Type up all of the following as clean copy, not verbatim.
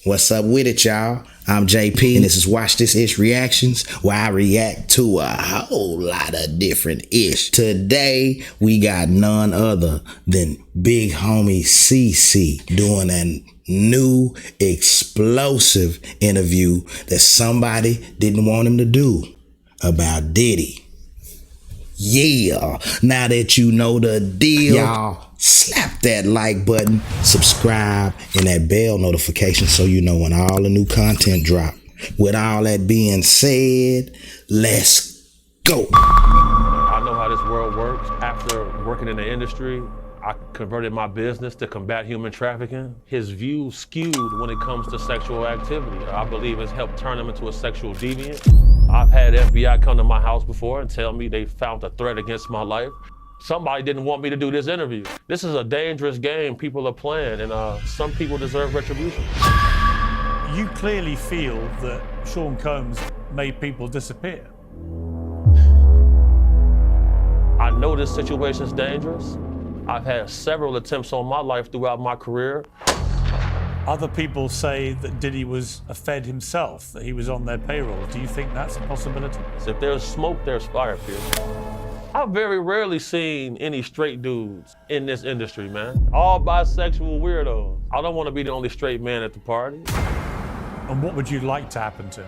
What's up with it, y'all? I'm JP, and this is Watch This Ish Reactions, where I react to a whole lot of different ish. Today, we got none other than Big Homie CC doing a new explosive interview that somebody didn't want him to do about Diddy. Yeah, now that you know the deal, y'all, slap that like button, subscribe, and that bell notification so you know when all the new content drop. With all that being said, let's go. I know how this world works. After working in the industry, I converted my business to combat human trafficking. His views skewed when it comes to sexual activity. I believe it's helped turn him into a sexual deviant. I've had FBI come to my house before and tell me they found a threat against my life. Somebody didn't want me to do this interview. This is a dangerous game people are playing, and some people deserve retribution. You clearly feel that Sean Combs made people disappear. I know this situation is dangerous. I've had several attempts on my life throughout my career. Other people say that Diddy was a Fed himself, that he was on their payroll. Do you think that's a possibility? So if there's smoke, there's fire, Pierce. I've very rarely seen any straight dudes in this industry, man. All bisexual weirdos. I don't want to be the only straight man at the party. And what would you like to happen to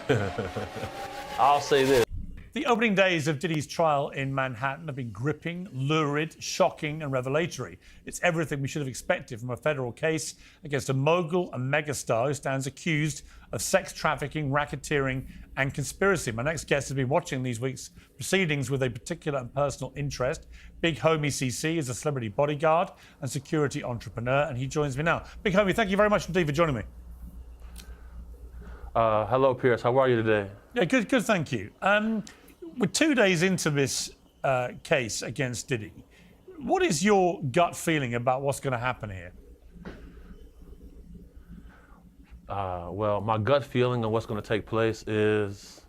him? I'll say this. The opening days of Diddy's trial in Manhattan have been gripping, lurid, shocking, and revelatory. It's everything we should have expected from a federal case against a mogul and megastar who stands accused of sex trafficking, racketeering, and conspiracy. My next guest has been watching these week's proceedings with a particular and personal interest. Big Homie CC is a celebrity bodyguard and security entrepreneur, and he joins me now. Big Homie, thank you very much indeed for joining me. Hello, Pierce. How are you today? Yeah, good, thank you. We're 2 days into this case against Diddy. What is your gut feeling about what's going to happen here? Well, my gut feeling on what's going to take place is,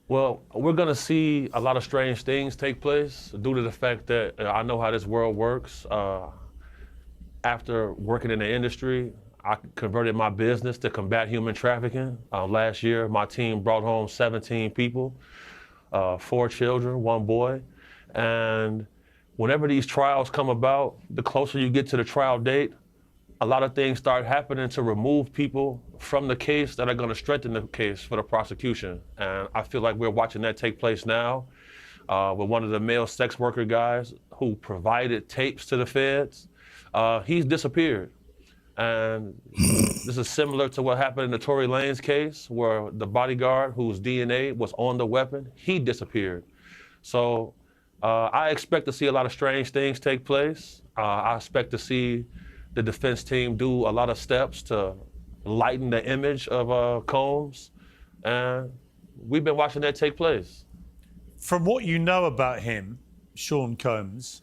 well, we're going to see a lot of strange things take place due to the fact that I know how this world works. After working in the industry, I converted my business to combat human trafficking. Last year, my team brought home 17 people. 4 children, 1 boy. And whenever these trials come about, the closer you get to the trial date, a lot of things start happening to remove people from the case that are going to strengthen the case for the prosecution. And I feel like we're watching that take place now with one of the male sex worker guys who provided tapes to the feds. He's disappeared. And this is similar to what happened in the Tory Lanez case, where the bodyguard whose DNA was on the weapon, he disappeared. So I expect to see a lot of strange things take place. I expect to see the defense team do a lot of steps to lighten the image of Combs. And we've been watching that take place. From what you know about him, Sean Combs,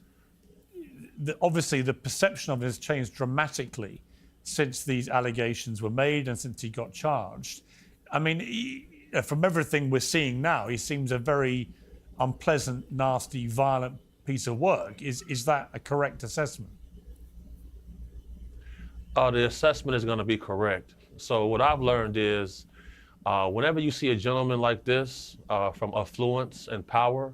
obviously the perception of him has changed dramatically since these allegations were made and since he got charged. I mean, from everything we're seeing now, he seems a very unpleasant, nasty, violent piece of work. Is that a correct assessment? The assessment is going to be correct. So what I've learned is whenever you see a gentleman like this from affluence and power,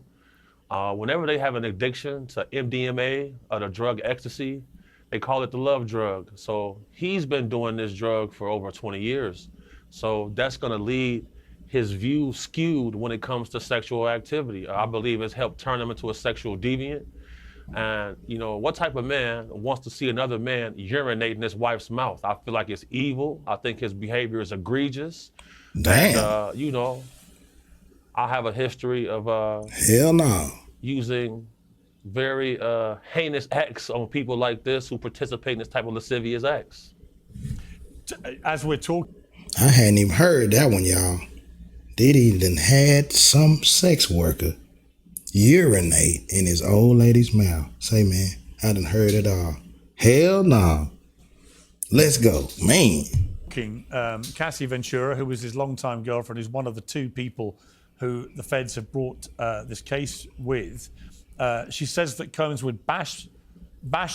whenever they have an addiction to MDMA or the drug ecstasy, they call it the love drug. So he's been doing this drug for over 20 years. So that's going to lead his views skewed when it comes to sexual activity. I believe it's helped turn him into a sexual deviant. And, you know, what type of man wants to see another man urinate in his wife's mouth? I feel like it's evil. I think his behavior is egregious. Damn. And, you know, I have a history of hell no. Using very heinous acts on people like this who participate in this type of lascivious acts. As we're talking, I hadn't even heard that one, y'all. Diddy done had some sex worker urinate in his old lady's mouth. Say, man, I done heard it all. Hell no. Let's go, man. Cassie Ventura, who was his longtime girlfriend, who's one of the 2 people who the feds have brought this case with, she says that Combs would bash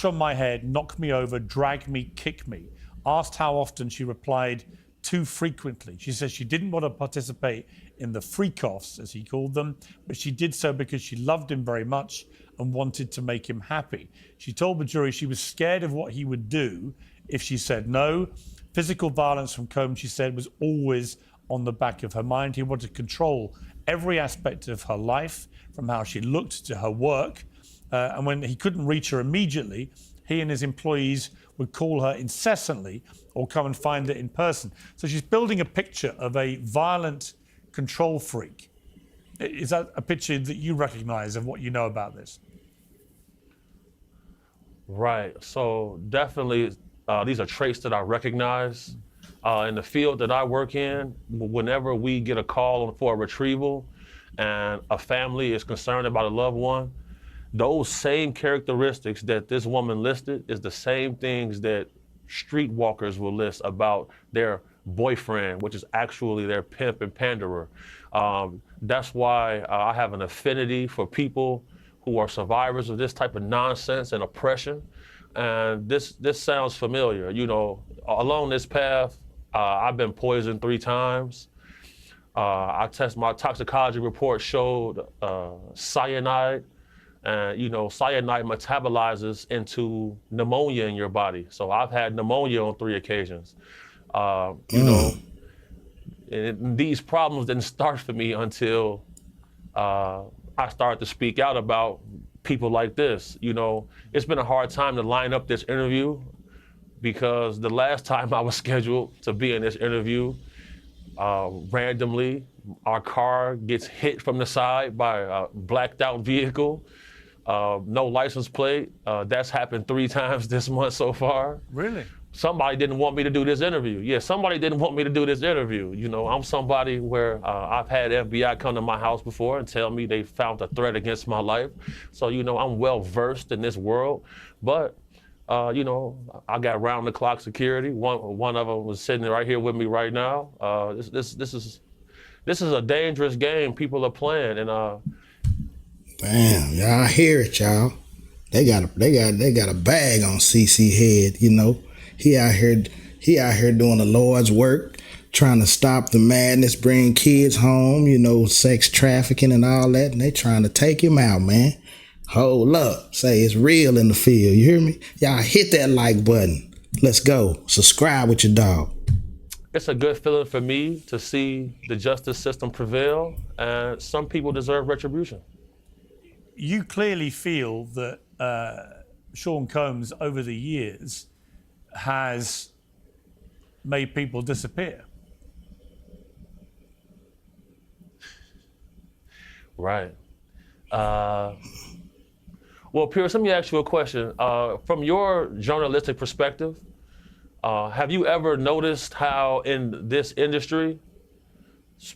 on my head, knock me over, drag me, kick me. Asked how often, she replied, too frequently. She says she didn't want to participate in the freak-offs, as he called them, but she did so because she loved him very much and wanted to make him happy. She told the jury she was scared of what he would do if she said no. Physical violence from Combs, she said, was always on the back of her mind. He wanted to control every aspect of her life, from how she looked to her work. And when he couldn't reach her immediately, he and his employees would call her incessantly or come and find her in person. So she's building a picture of a violent control freak. Is that a picture that you recognize of what you know about this? Right. So definitely, these are traits that I recognize. In the field that I work in, whenever we get a call for a retrieval and a family is concerned about a loved one, those same characteristics that this woman listed is the same things that streetwalkers will list about their boyfriend, which is actually their pimp and panderer. That's why I have an affinity for people who are survivors of this type of nonsense and oppression. And this sounds familiar. You know, along this path, I've been poisoned 3 times. My toxicology report showed cyanide. And, you know, cyanide metabolizes into pneumonia in your body. So I've had pneumonia on 3 occasions. You know, and these problems didn't start for me until I started to speak out about people like this. You know, it's been a hard time to line up this interview because the last time I was scheduled to be in this interview, randomly, our car gets hit from the side by a blacked out vehicle. No license plate. That's happened 3 times this month so far. Really? Somebody didn't want me to do this interview. Yeah, somebody didn't want me to do this interview. You know, I'm somebody where I've had FBI come to my house before and tell me they found a threat against my life. So, you know, I'm well versed in this world. But, you know, I got round the clock security. One of them was sitting right here with me right now. This is a dangerous game people are playing, and damn, y'all hear it, y'all. They got a bag on CC head, you know. He out here doing the Lord's work, trying to stop the madness, bring kids home, you know, sex trafficking and all that, and they trying to take him out, man. Hold up. Say it's real in the field, you hear me? Y'all hit that like button. Let's go. Subscribe with your dog. It's a good feeling for me to see the justice system prevail, and some people deserve retribution. You clearly feel that Sean Combs, over the years, has made people disappear. Right. Well, Pierce, let me ask you a question. From your journalistic perspective, have you ever noticed how in this industry,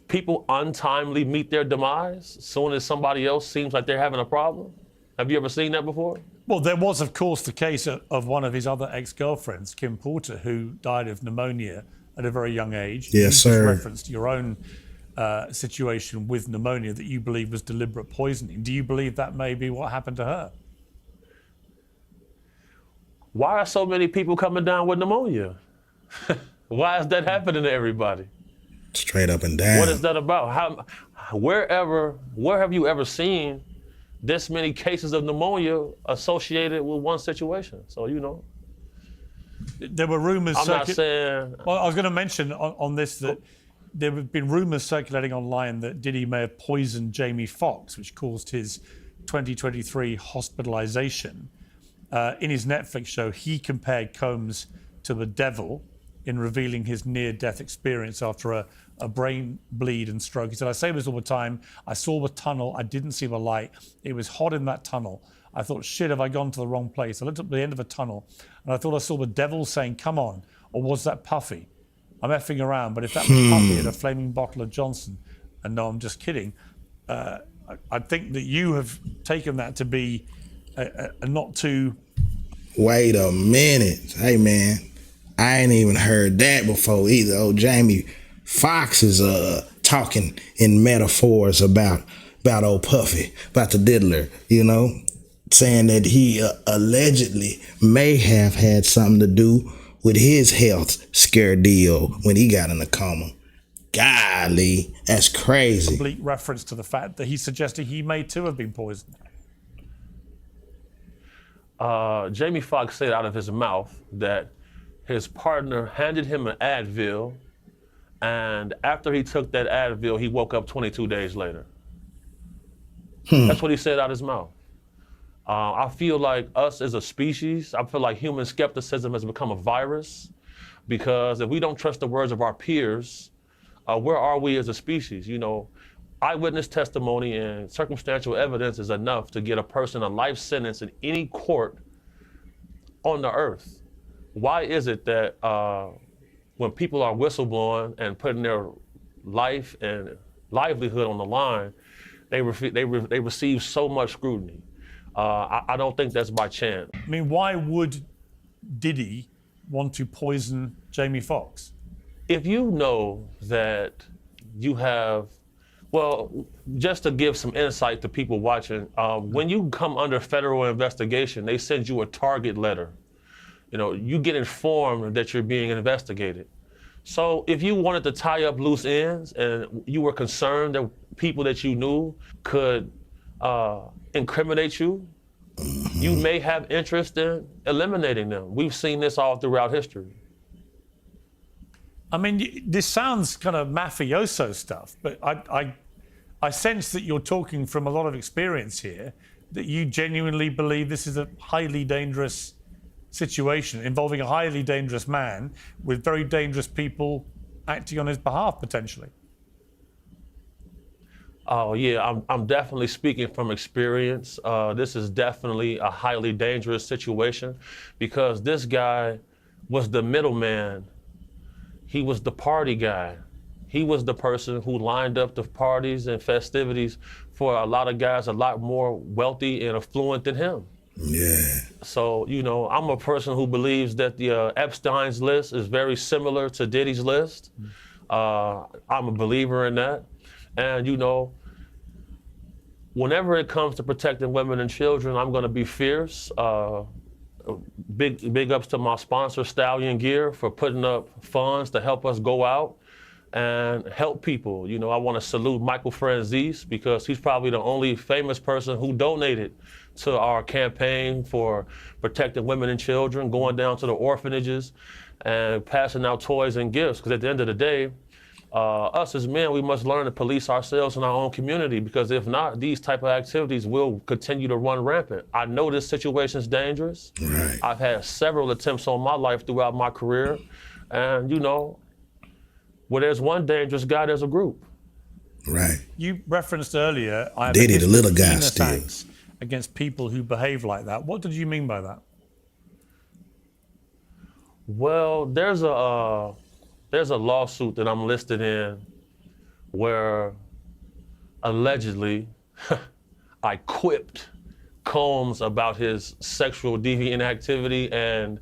people untimely meet their demise as soon as somebody else seems like they're having a problem? Have you ever seen that before? Well, there was, of course, the case of one of his other ex-girlfriends, Kim Porter, who died of pneumonia at a very young age. Yes, sir. You just referenced your own situation with pneumonia that you believe was deliberate poisoning. Do you believe that may be what happened to her? Why are so many people coming down with pneumonia? Why is that happening to everybody? Straight up and down. What is that about? Where have you ever seen this many cases of pneumonia associated with one situation? So, you know. There were rumors. I'm not saying. Well, I was going to mention on this that there have been rumors circulating online that Diddy may have poisoned Jamie Foxx, which caused his 2023 hospitalization. In his Netflix show, he compared Combs to the devil in revealing his near-death experience after a brain bleed and stroke. He said, I say this all the time. I saw the tunnel. I didn't see the light. It was hot in that tunnel. I thought, shit, have I gone to the wrong place? I looked up the end of a tunnel and I thought I saw the devil saying, come on. Or was that Puffy? I'm effing around, but if that was Puffy at a flaming bottle of Johnson, and no, I'm just kidding, I think that you have taken that to be a not too... Wait a minute. Hey, man, I ain't even heard that before either. Oh, Jamie Foxx is talking in metaphors about old Puffy, about the diddler, you know, saying that he allegedly may have had something to do with his health scare deal when he got in a coma. Golly, that's crazy. Complete reference to the fact that he suggested he may too have been poisoned. Jamie Foxx said out of his mouth that his partner handed him an Advil, and after he took that Advil, he woke up 22 days later. That's what he said out of his mouth. I feel like us as a species, I feel like human skepticism has become a virus, because if we don't trust the words of our peers, where are we as a species? You know, eyewitness testimony and circumstantial evidence is enough to get a person a life sentence in any court on the earth. Why is it that when people are whistleblowing and putting their life and livelihood on the line, they receive so much scrutiny? I don't think that's by chance. I mean, why would Diddy want to poison Jamie Foxx? If you know that you have, well, just to give some insight to people watching, when you come under federal investigation, they send you a target letter. You know, you get informed that you're being investigated. So if you wanted to tie up loose ends and you were concerned that people that you knew could incriminate you, you may have interest in eliminating them. We've seen this all throughout history. I mean, this sounds kind of mafioso stuff, but I sense that you're talking from a lot of experience here, that you genuinely believe this is a highly dangerous situation involving a highly dangerous man with very dangerous people acting on his behalf, potentially. Oh yeah, I'm definitely speaking from experience. This is definitely a highly dangerous situation, because this guy was the middleman. He was the party guy. He was the person who lined up the parties and festivities for a lot of guys a lot more wealthy and affluent than him. Yeah. So, you know, I'm a person who believes that the Epstein's list is very similar to Diddy's list. I'm a believer in that. And, you know, whenever it comes to protecting women and children, I'm going to be fierce. Big ups to my sponsor, Stallion Gear, for putting up funds to help us go out and help people. You know, I want to salute Michael Franzese, because he's probably the only famous person who donated to our campaign for protecting women and children, going down to the orphanages and passing out toys and gifts. Because at the end of the day, us as men, we must learn to police ourselves in our own community, because if not, these type of activities will continue to run rampant. I know this situation is dangerous. Right. I've had several attempts on my life throughout my career, and you know, where there's one dangerous guy, there's a group. Right. You referenced earlier, I have Diddy, a the history little of guy heinous still. acts against people who behave like that. What did you mean by that? Well, there's a lawsuit that I'm listed in where allegedly I quipped Combs about his sexual deviant activity, and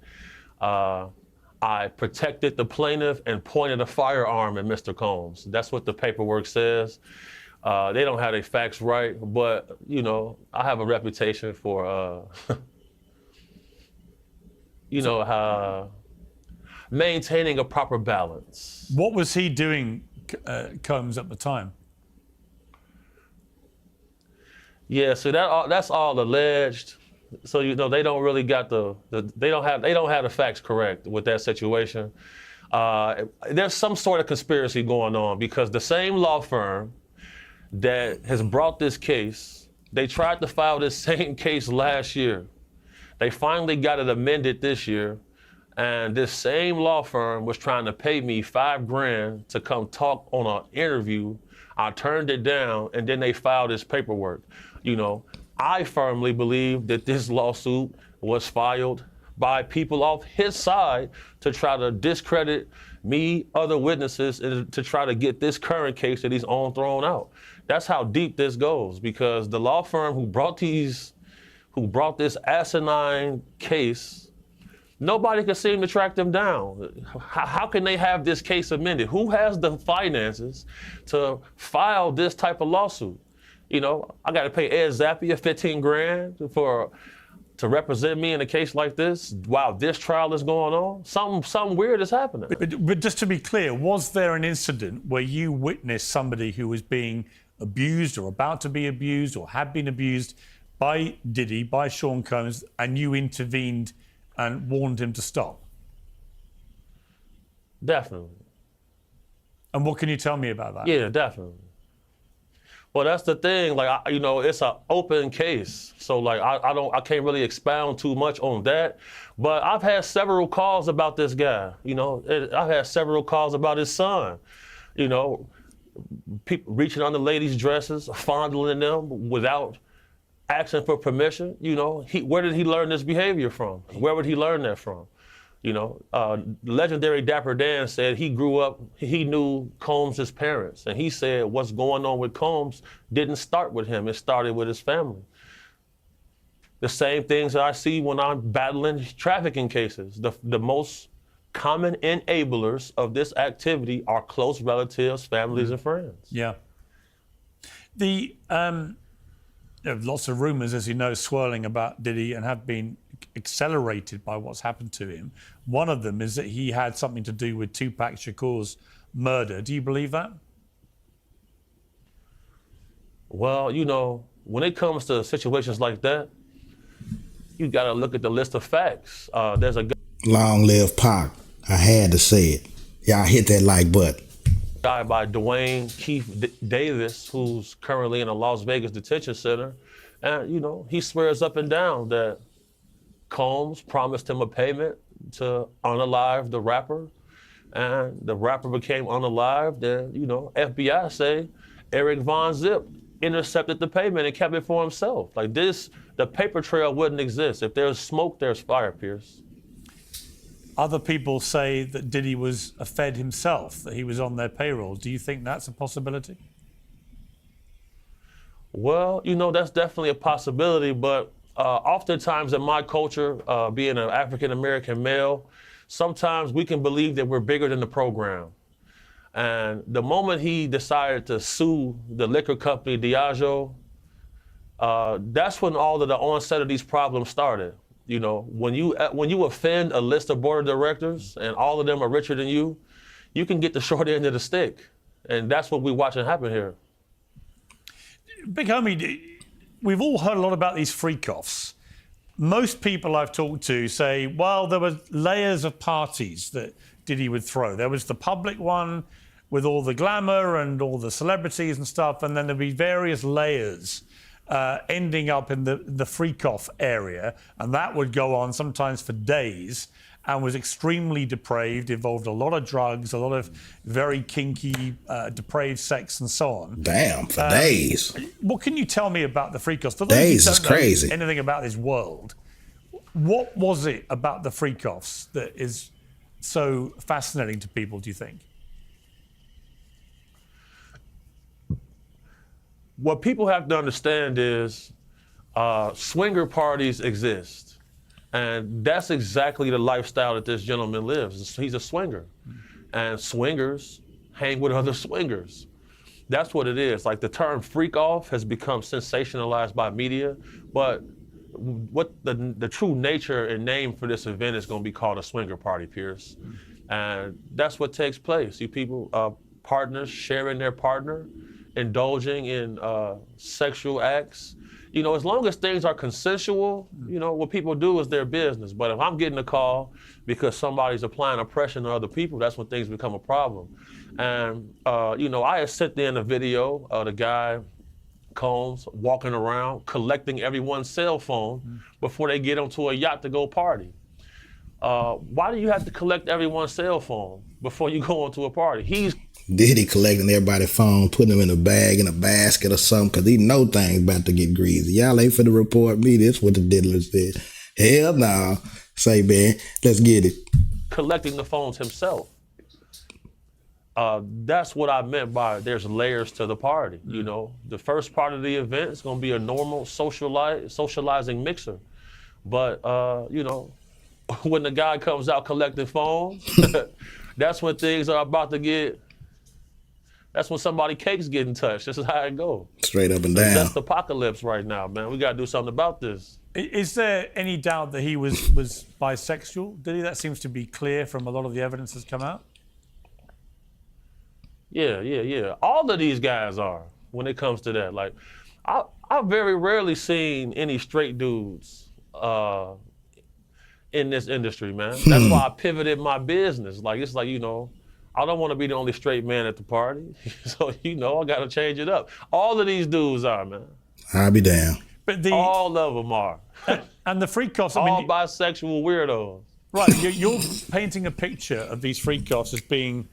I protected the plaintiff and pointed a firearm at Mr. Combs. That's what the paperwork says. They don't have their facts right, but you know, I have a reputation for, you know, maintaining a proper balance. What was he doing, Combs, at the time? Yeah, so that's all alleged. So you know, they don't really got they don't have the facts correct with that situation. There's some sort of conspiracy going on, because the same law firm that has brought this case, they tried to file this same case last year. They finally got it amended this year, and this same law firm was trying to pay me $5,000 to come talk on an interview. I turned it down, and then they filed this paperwork. You know, I firmly believe that this lawsuit was filed by people off his side to try to discredit me, other witnesses, and to try to get this current case that he's on thrown out. That's how deep this goes, because the law firm who brought this asinine case, nobody can seem to track them down. How can they have this case amended? Who has the finances to file this type of lawsuit? You know, I got to pay Ed Zappia $15,000 for to represent me in a case like this while this trial is going on, something weird is happening. But just to be clear, was there an incident where you witnessed somebody who was being abused or about to be abused or had been abused by Diddy, by Sean Combs, and you intervened and warned him to stop? Definitely. And what can you tell me about that? Yeah, definitely. Well, that's the thing. Like, it's an open case, so like I can't really expound too much on that. But I've had several calls about this guy. I've had several calls about his son. People reaching under ladies' dresses, fondling them without asking for permission. Where did he learn this behavior from? Where would he learn that from? Legendary Dapper Dan said he grew up, he knew Combs' parents, and he said what's going on with Combs didn't start with him, it started with his family. The same things that I see when I'm battling trafficking cases. The most common enablers of this activity are close relatives, families, and friends. Yeah. There are lots of rumors, as you know, swirling about Diddy and have been accelerated by what's happened to him. One of them is that he had something to do with Tupac Shakur's murder. Do you believe that? Well, when it comes to situations like that, you got to look at the list of facts. There's a Long live Pac. I had to say it. Y'all hit that like button. Guy by Dwayne Keith Davis, who's currently in a Las Vegas detention center, and he swears up and down that Combs promised him a payment to unalive the rapper, and the rapper became unalived. And FBI say Eric Von Zip intercepted the payment and kept it for himself. Like this, the paper trail wouldn't exist. If there's smoke, there's fire, Pierce. Other people say that Diddy was a Fed himself, that he was on their payroll. Do you think that's a possibility? Well, that's definitely a possibility, but oftentimes in my culture, being an African-American male, sometimes we can believe that we're bigger than the program. And the moment he decided to sue the liquor company Diageo, that's when all of the onset of these problems started. When you offend a list of board of directors and all of them are richer than you can get the short end of the stick. And that's what we're watching happen here. Big homie, we've all heard a lot about these freak-offs. Most people I've talked to say, well, there were layers of parties that Diddy would throw. There was the public one with all the glamour and all the celebrities and stuff, and then there'd be various layers ending up in the freak-off area, and that would go on sometimes for days and was extremely depraved, involved a lot of drugs, a lot of very kinky, depraved sex and so on. Damn, for days. What can you tell me about the freak-offs? For Days those is who don't know crazy. anything about this world, what was it about the freak-offs that is so fascinating to people, do you think? What people have to understand is swinger parties exist. And that's exactly the lifestyle that this gentleman lives. He's a swinger. And swingers hang with other swingers. That's what it is. Like the term freak off has become sensationalized by media, but what the true nature and name for this event is going to be called a swinger party, Pierce. And that's what takes place. You people, partners sharing their partner, indulging in sexual acts. As long as things are consensual, what people do is their business. But if I'm getting a call because somebody's applying oppression to other people, that's when things become a problem. And, I had sent in a video of the guy, Combs, walking around, collecting everyone's cell phone before they get onto a yacht to go party. Why do you have to collect everyone's cell phone before you go onto a party? Diddy collecting everybody's phone, putting them in a bag, in a basket or something, because he know things about to get greasy. Y'all ain't finna report me. This what the diddlers did. Hell no. Say, man, let's get it. Collecting the phones himself. That's what I meant by there's layers to the party. The first part of the event is gonna be a normal socializing mixer. But, when the guy comes out collecting phones, that's when things are about to get, that's when somebody cake's getting touched. This is how it goes. Straight up and down. That's the apocalypse right now, man. We gotta do something about this. Is there any doubt that he was bisexual? Diddy? That seems to be clear from a lot of the evidence that's come out. Yeah. All of these guys are when it comes to that. Like, I've very rarely seen any straight dudes in this industry, man. That's why I pivoted my business. Like, it's like, I don't want to be the only straight man at the party. So, I got to change it up. All of these dudes are, man. I'll be damned. But all of them are. And the freak-offs, all bisexual weirdos. Right, you're painting a picture of these freak-offs as being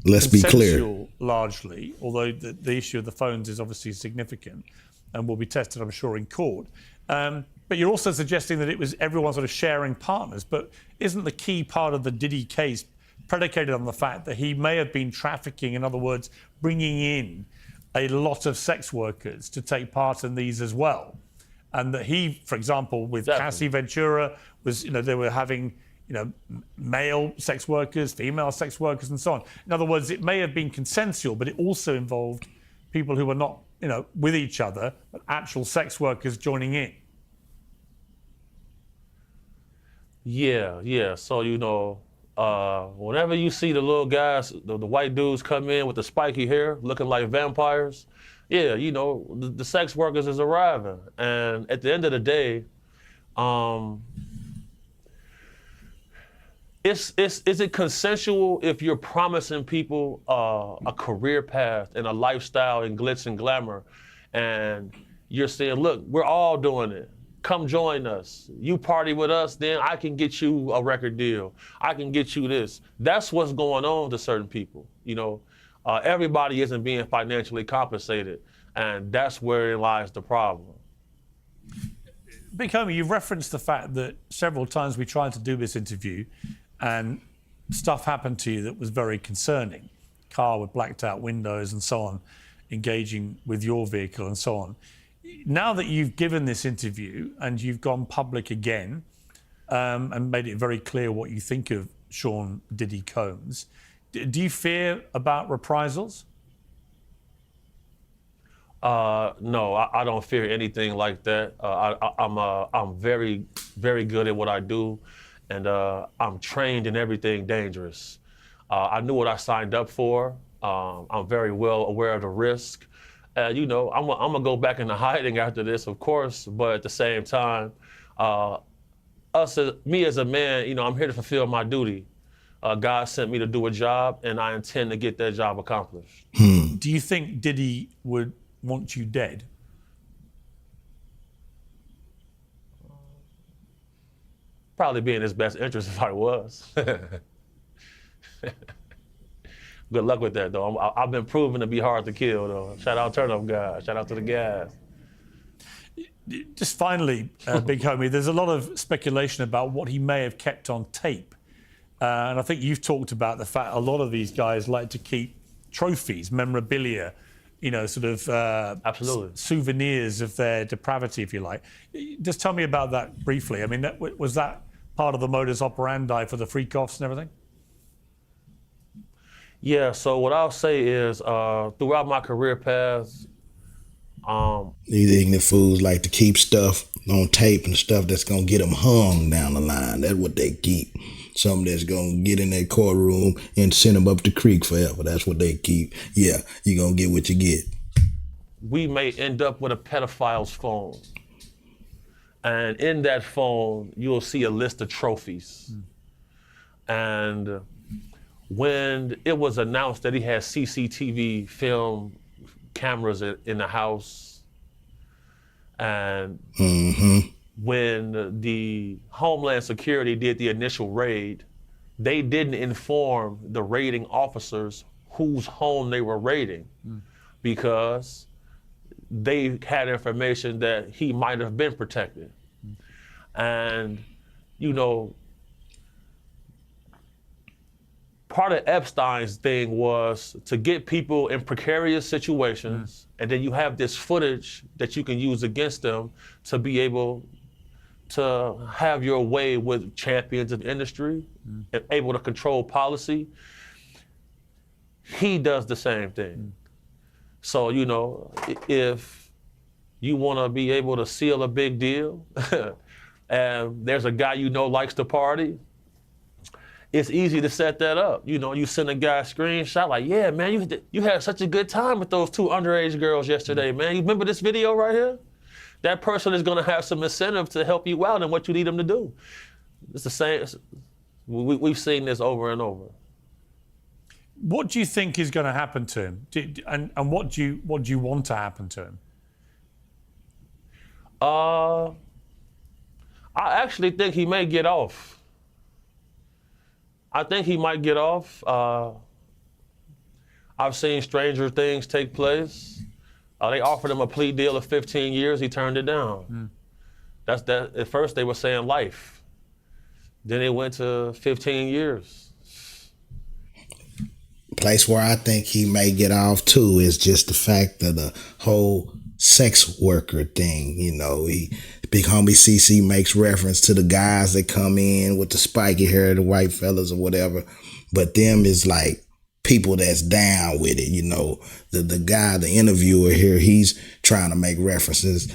Let's be clear. Largely, although the issue of the phones is obviously significant and will be tested, I'm sure, in court. But you're also suggesting that it was everyone sort of sharing partners. But isn't the key part of the Diddy case predicated on the fact that he may have been trafficking, in other words, bringing in a lot of sex workers to take part in these as well? And that he, for example, with Cassie Ventura, was, they were having, male sex workers, female sex workers, and so on. In other words, it may have been consensual, but it also involved people who were not, with each other, but actual sex workers joining in. Yeah. So, whenever you see the little guys, the white dudes come in with the spiky hair, looking like vampires, the sex workers is arriving. And at the end of the day, is it consensual if you're promising people a career path and a lifestyle and glitz and glamour, and you're saying, look, we're all doing it. Come join us. You party with us, then I can get you a record deal. I can get you this. That's what's going on to certain people. Everybody isn't being financially compensated, and that's where lies the problem. Big Homie, you've referenced the fact that several times we tried to do this interview and stuff happened to you that was very concerning. Car with blacked out windows and so on, engaging with your vehicle and so on. Now that you've given this interview and you've gone public again and made it very clear what you think of Sean Diddy Combs, do you fear about reprisals? No, I don't fear anything like that. I'm very, very good at what I do, and I'm trained in everything dangerous. I knew what I signed up for. I'm very well aware of the risk. I'm gonna go back into hiding after this, of course, but at the same time, me as a man, I'm here to fulfill my duty. God sent me to do a job, and I intend to get that job accomplished. Do you think Diddy would want you dead? Probably be in his best interest if I was. Good luck with that, though. I've been proven to be hard to kill, though. Shout out Turn Up guys. Shout out to the guys. Just finally, Big Homie, there's a lot of speculation about what he may have kept on tape. And I think you've talked about the fact a lot of these guys like to keep trophies, memorabilia, absolutely souvenirs of their depravity, if you like. Just tell me about that briefly. I mean, was that part of the modus operandi for the freak-offs and everything? Yeah, so what I'll say is throughout my career path, these ignorant fools like to keep stuff on tape and stuff that's going to get them hung down the line. That's what they keep. Something that's going to get in their courtroom and send them up the creek forever. That's what they keep. Yeah, you're going to get what you get. We may end up with a pedophile's phone. And in that phone, you'll see a list of trophies. And when it was announced that he had CCTV film cameras in the house, and when the Homeland Security did the initial raid, they didn't inform the raiding officers whose home they were raiding because they had information that he might have been protected. And, part of Epstein's thing was to get people in precarious situations, and then you have this footage that you can use against them to be able to have your way with champions of the industry and able to control policy. He does the same thing. So, if you want to be able to seal a big deal, and there's a guy you know likes to party, it's easy to set that up. You know, you send a guy a screenshot like, yeah, man, you had such a good time with those 2 underage girls yesterday, man. You remember this video right here? That person is going to have some incentive to help you out in what you need them to do. It's the same. We've seen this over and over. What do you think is going to happen to him? And what do you want to happen to him? I actually think he may get off. I think he might get off. I've seen stranger things take place. They offered him a plea deal of 15 years. He turned it down. That's that. At first they were saying life. Then it went to 15 years. Place where I think he may get off too is just the fact of the whole sex worker thing. You know, Big Homie CC makes reference to the guys that come in with the spiky hair, the white fellas or whatever, but them is like people that's down with it. You know, the guy, the interviewer here, he's trying to make references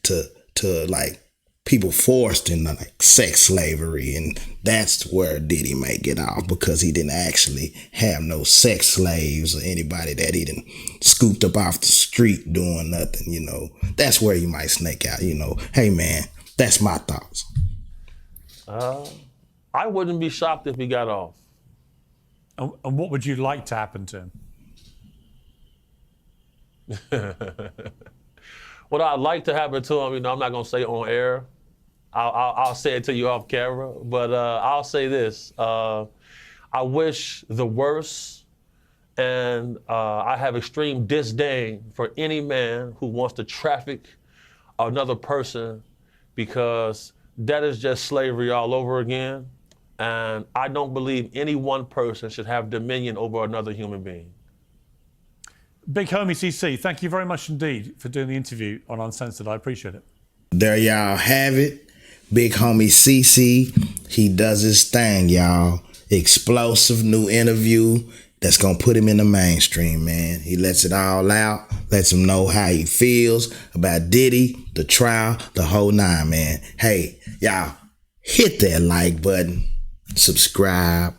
to like people forced into like sex slavery, and that's where Diddy may get off, because he didn't actually have no sex slaves or anybody that he didn't scooped up off the street doing nothing. You know, that's where you might snake out. You know, hey man, that's my thoughts. I wouldn't be shocked if he got off. And what would you like to happen to him? What I'd like to happen to him, you know, I'm not gonna say on air. I'll say it to you off camera, but I'll say this. I wish the worst, and I have extreme disdain for any man who wants to traffic another person, because that is just slavery all over again. And I don't believe any one person should have dominion over another human being. Big Homie CC, thank you very much indeed for doing the interview on Uncensored. I appreciate it. There y'all have it. Big Homie CC, he does his thing, y'all. Explosive new interview that's gonna put him in the mainstream, man. He lets it all out, lets him know how he feels about Diddy, the trial, the whole nine, man. Hey, y'all, hit that like button, subscribe,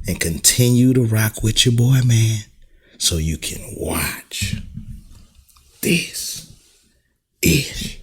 and continue to rock with your boy, man, so you can watch this ish.